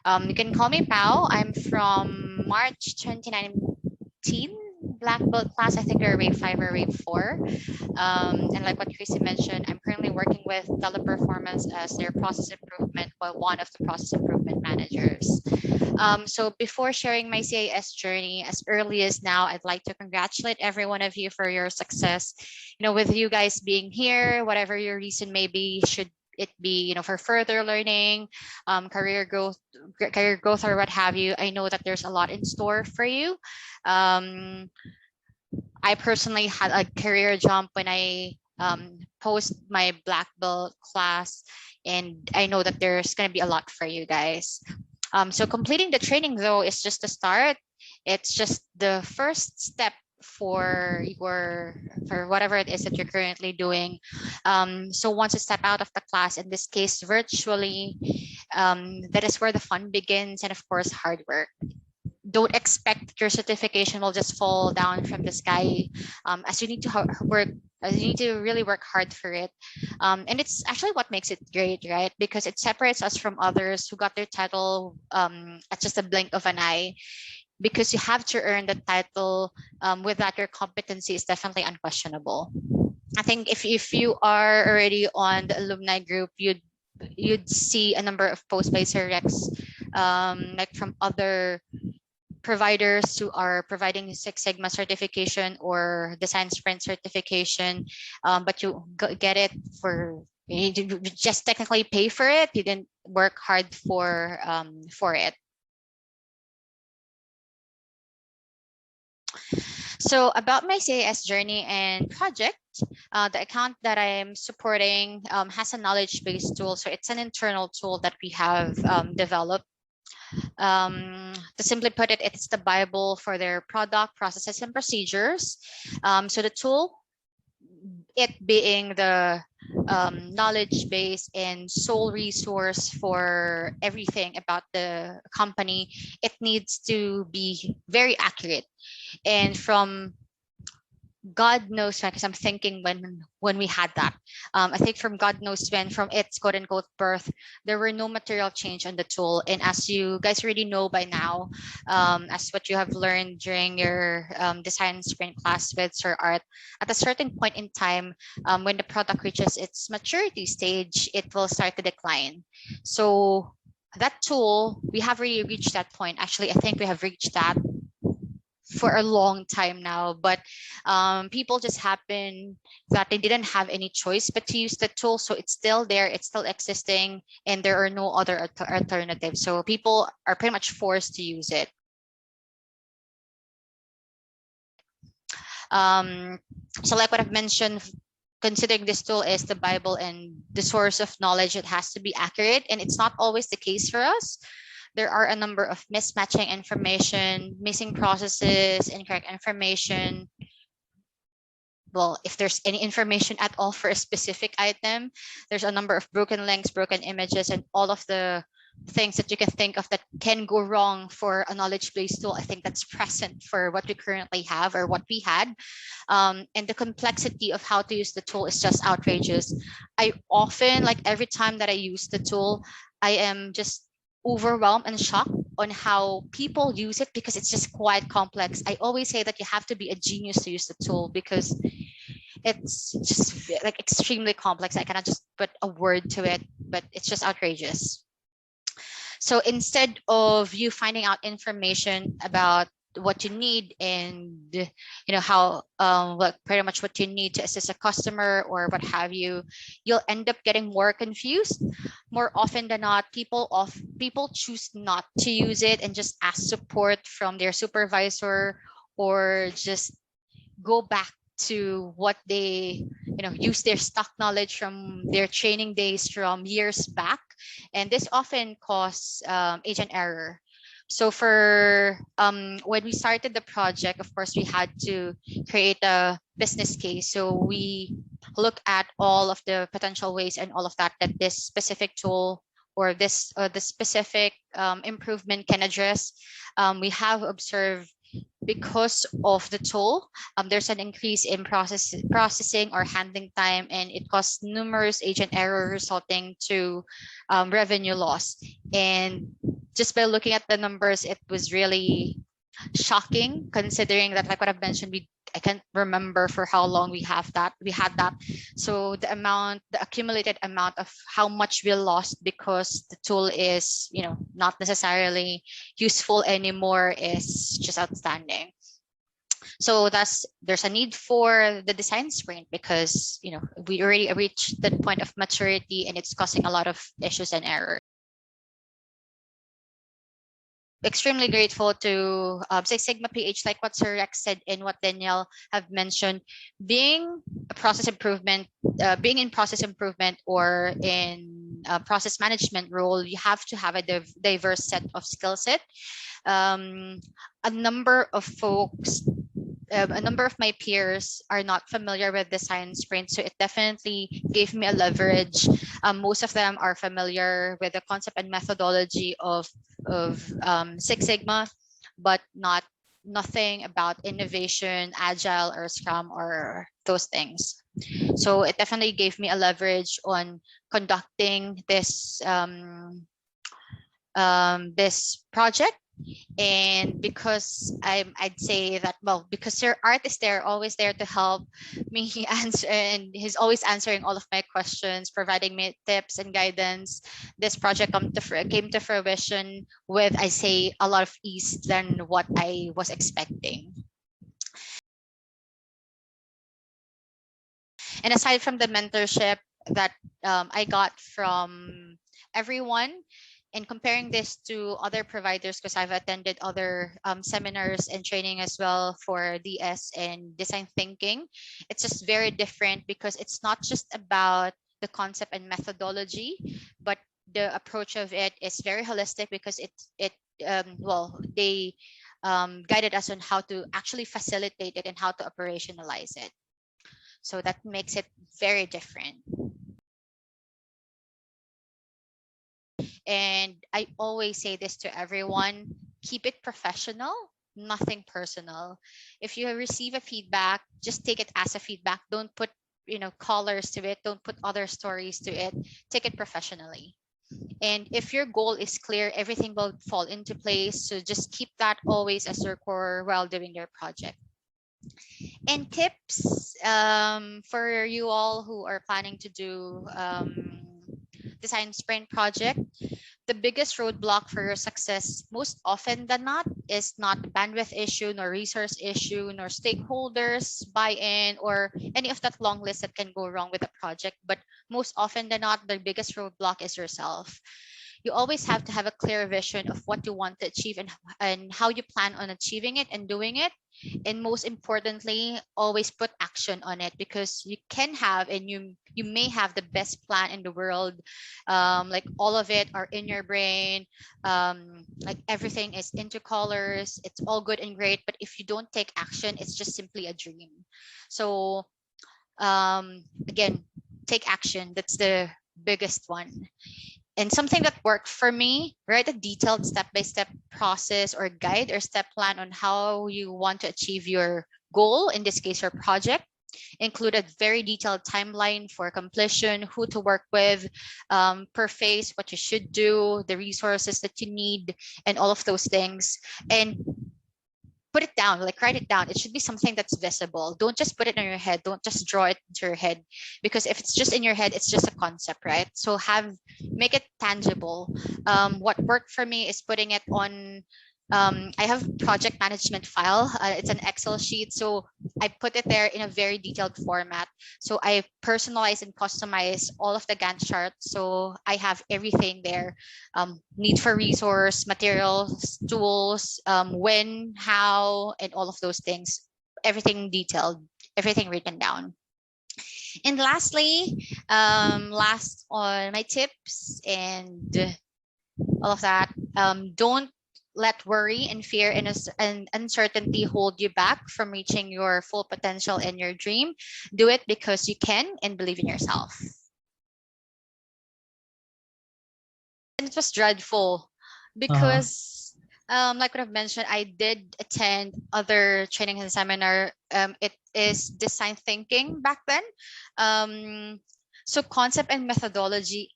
You can call me Pao. I'm from March 2019 black belt class. I think we're wave 5 or wave 4. And like what Chrissy mentioned, I'm currently working with Teleperformance as their process improvement, well, one of the process improvement managers. So before sharing my CIS journey, as early as now, I'd like to congratulate every one of you for your success. With you guys being here, whatever your reason may be, should it be, for further learning, career growth, or what have you. I know that there's a lot in store for you. Um, I personally had a career jump when I post my black belt class, and I know that there's going to be a lot for you guys. So completing the training though is just a start. It's just the first step for whatever it is that you're currently doing. So once you step out of the class, in this case virtually, that is where the fun begins, and of course hard work. Don't expect that your certification will just fall down from the sky, as you need to work, as you need to really work hard for it. And it's actually what makes it great, right? Because it separates us from others who got their title at just a blink of an eye. Because you have to earn the title, with that your competency is definitely unquestionable. I think if you are already on the alumni group, you'd see a number of posts by Sir Rex, like from other providers who are providing Six Sigma certification or design sprint certification, but you get it for, you just technically pay for it. You didn't work hard for it. So about my CIS journey and project, the account that I'm supporting has a knowledge-based tool. So it's an internal tool that we have developed. To simply put it, it's the Bible for their product, processes, and procedures. So the tool, it being the knowledge base and sole resource for everything about the company, it needs to be very accurate. And from God knows when, because I'm thinking when we had that, I think from God knows when, from its quote unquote birth, there were no material change on the tool. And as you guys already know by now, as what you have learned during your design sprint class with Sir Art, at a certain point in time, when the product reaches its maturity stage, it will start to decline. So that tool, we have really reached that point. Actually, I think we have reached that for a long time now, but people just happen that they didn't have any choice but to use the tool. So it's still there, it's still existing, and there are no other alternatives. So people are pretty much forced to use it. So like what I've mentioned, considering this tool is the Bible and the source of knowledge, it has to be accurate, and it's not always the case for us. There are a number of mismatching information, missing processes, incorrect information. Well, if there's any information at all for a specific item, there's a number of broken links, broken images, and all of the things that you can think of that can go wrong for a knowledge-based tool. I think that's present for what we currently have or what we had. And the complexity of how to use the tool is just outrageous. I often, like every time that I use the tool, I am just overwhelmed and shocked on how people use it, because it's just quite complex. I always say that you have to be a genius to use the tool, because it's just like extremely complex. I cannot just put a word to it, but it's just outrageous. So instead of you finding out information about what you need and how like pretty much what you need to assist a customer or what have you, you'll end up getting more confused. More often than not, people choose not to use it and just ask support from their supervisor, or just go back to what they use their stock knowledge from their training days from years back, and this often causes agent error. So for when we started the project, of course, we had to create a business case. So we look at all of the potential ways and all of that this specific tool or the specific improvement can address. We have observed, because of the tool, there's an increase in processing or handling time, and it caused numerous agent errors resulting to revenue loss. And just by looking at the numbers, it was really shocking, considering that, like what I've mentioned, I can't remember for how long we had that. So the accumulated amount of how much we lost because the tool is, not necessarily useful anymore is just outstanding. So there's a need for the design sprint because we already reached the point of maturity and it's causing a lot of issues and errors. Extremely grateful to Six Sigma PH, like what Sir Rex said and what Danielle have mentioned. Being in process improvement or in a process management role, you have to have a diverse set of skill set. A number of my peers are not familiar with design sprint, so it definitely gave me a leverage. Most of them are familiar with the concept and methodology of Six Sigma, but nothing about innovation, agile, or Scrum, or those things. So it definitely gave me a leverage on conducting this this project. And because I'd say that, well, because Sir Art is there, always there to help me answer, and he's always answering all of my questions, providing me tips and guidance. This project came to fruition with, I say, a lot of ease than what I was expecting. And aside from the mentorship that I got from everyone, and comparing this to other providers, because I've attended other seminars and training as well for DS and design thinking, it's just very different because it's not just about the concept and methodology, but the approach of it is very holistic because they guided us on how to actually facilitate it and how to operationalize it. So that makes it very different. And I always say this to everyone: keep it professional, nothing personal. If you receive a feedback, just take it as a feedback. Don't put colors to it. Don't put other stories to it. Take it professionally. And if your goal is clear, everything will fall into place. So just keep that always as your core while doing your project. And tips for you all who are planning to do design sprint project: the biggest roadblock for your success, most often than not, is not bandwidth issue, nor resource issue, nor stakeholders buy-in, or any of that long list that can go wrong with a project. But most often than not, the biggest roadblock is yourself. You always have to have a clear vision of what you want to achieve and how you plan on achieving it and doing it. And most importantly, always put action on it, because you can have, and you may have the best plan in the world, like all of it are in your brain, like everything is into colors, it's all good and great, but if you don't take action, it's just simply a dream. So again, take action. That's the biggest one. And something that worked for me: write a detailed step-by-step process or guide or step plan on how you want to achieve your goal, in this case, your project. Include a very detailed timeline for completion, who to work with per phase, what you should do, the resources that you need, and all of those things. And put it down, like write it down. It should be something that's visible. Don't just put it in your head. Don't just draw it into your head, because if it's just in your head, it's just a concept, right? So make it tangible. What worked for me is putting it on, I have project management file. It's an Excel sheet. So I put it there in a very detailed format. So I personalize and customize all of the Gantt charts. So I have everything there. Need for resource, materials, tools, when, how, and all of those things. Everything detailed, everything written down. And lastly, last on my tips and all of that, don't let worry and fear and uncertainty hold you back from reaching your full potential and your dream. Do it because you can, and believe in yourself. And it was dreadful because, like what I've mentioned, I did attend other training and seminar. It is design thinking back then. So concept and methodology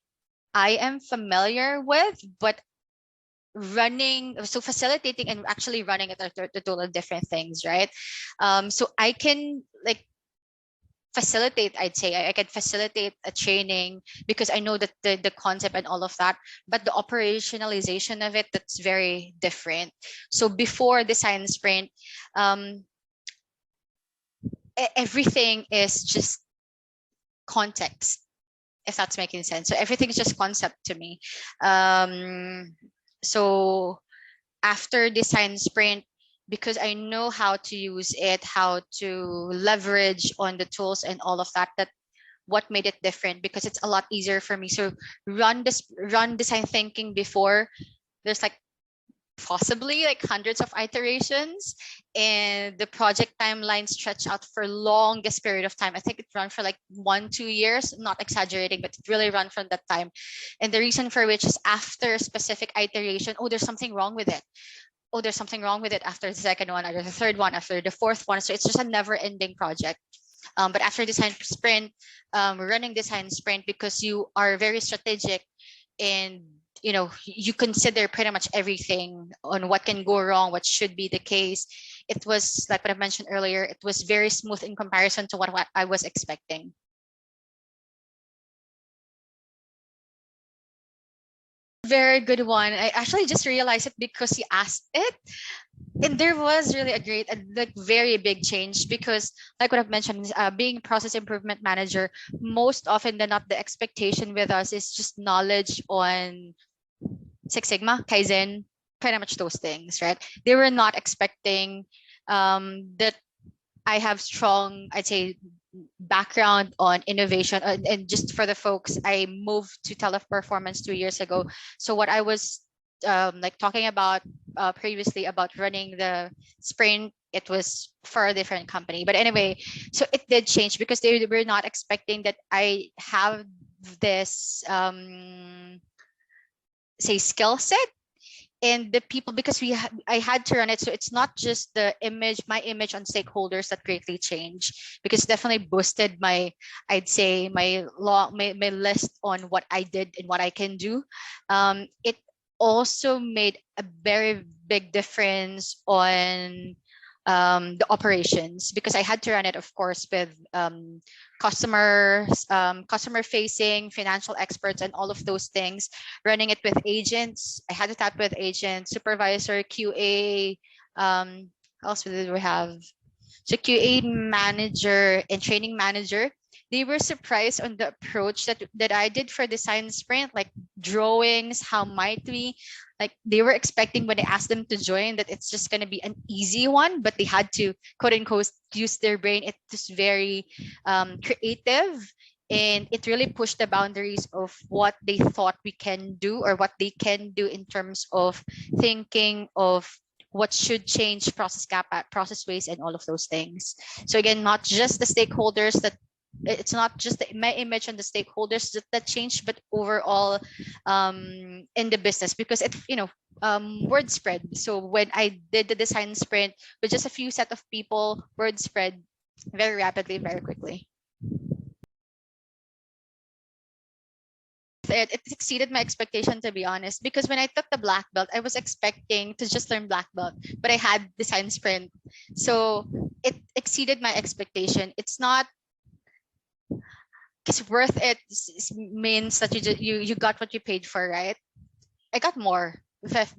I am familiar with, but facilitating and actually running it are the total different things, right? So I can like facilitate, I'd say I can facilitate a training because I know that the concept and all of that, but the operationalization of it, that's very different. So before design sprint, um, everything is just context, if that's making sense. So everything is just concept to me. So after design sprint, because I know how to use it, how to leverage on the tools and all of that, that what made it different, because it's a lot easier for me. So run design thinking before, there's like possibly like hundreds of iterations, and the project timeline stretch out for longest period of time. I think it ran for like 1-2 years, I'm not exaggerating, but it really ran from that time. And the reason for which is after a specific iteration, oh, there's something wrong with it. Oh, there's something wrong with it after the second one, after the third one, after the fourth one. So it's just a never ending project. But after design sprint, running design sprint, because you are very strategic and you consider pretty much everything on what can go wrong, what should be the case. It was like what I mentioned earlier, it was very smooth in comparison to what I was expecting. Very good one. I actually just realized it because you asked it. And there was really a great, like very big change, because like what I've mentioned, being process improvement manager, most often than not, the expectation with us is just knowledge on Six Sigma, Kaizen, pretty much those things, right? They were not expecting that I have strong, I'd say, background on innovation. And just for the folks, I moved to Teleperformance 2 years ago. So what I was like talking about previously about running the sprint, it was for a different company. But anyway, so it did change because they were not expecting that I have this say skill set and the people, because I had to run it. So it's not just the image, my image on stakeholders that greatly changed, because it definitely boosted my, I'd say my list on what I did and what I can do. It also made a very big difference on the operations, because I had to run it, of course, with customers, customer facing, financial experts, and all of those things. Running it with agents, I had to tap with agents, supervisor, QA. What else did we have? So QA manager and training manager. They were surprised on the approach that I did for design sprint, like drawings, how might we, like they were expecting when I asked them to join that it's just going to be an easy one, but they had to quote unquote use their brain. It was very creative, and it really pushed the boundaries of what they thought we can do, or what they can do in terms of thinking of what should change, process gap, process waste, and all of those things. So again, not just the stakeholders that, it's not just my image and the stakeholders that changed, but overall in the business, because it, word spread. So when I did the design sprint with just a few set of people, word spread very rapidly, very quickly. It exceeded my expectation, to be honest, because when I took the black belt, I was expecting to just learn black belt, but I had design sprint. So it exceeded my expectation. It's not, because worth it means that you got what you paid for, right? I got more,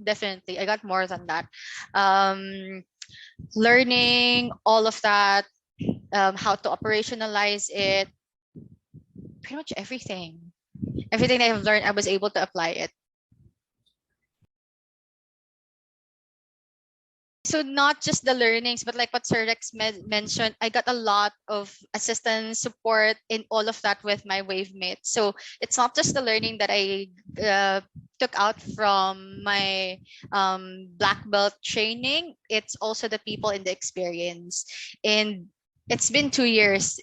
definitely. I got more than that. Learning all of that, how to operationalize it, pretty much everything. Everything I have learned, I was able to apply it. So not just the learnings, but like what Sir Rex mentioned, I got a lot of assistance, support in all of that with my wave mates. So it's not just the learning that I took out from my black belt training, it's also the people in the experience. And it's been 2 years.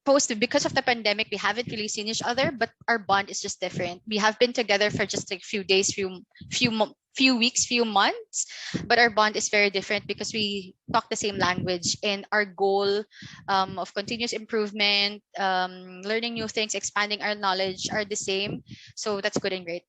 Because of the pandemic, we haven't really seen each other, but our bond is just different. We have been together for just like few days, few weeks, few months, but our bond is very different because we talk the same language, and our goal of continuous improvement, learning new things, expanding our knowledge are the same. So that's good and great.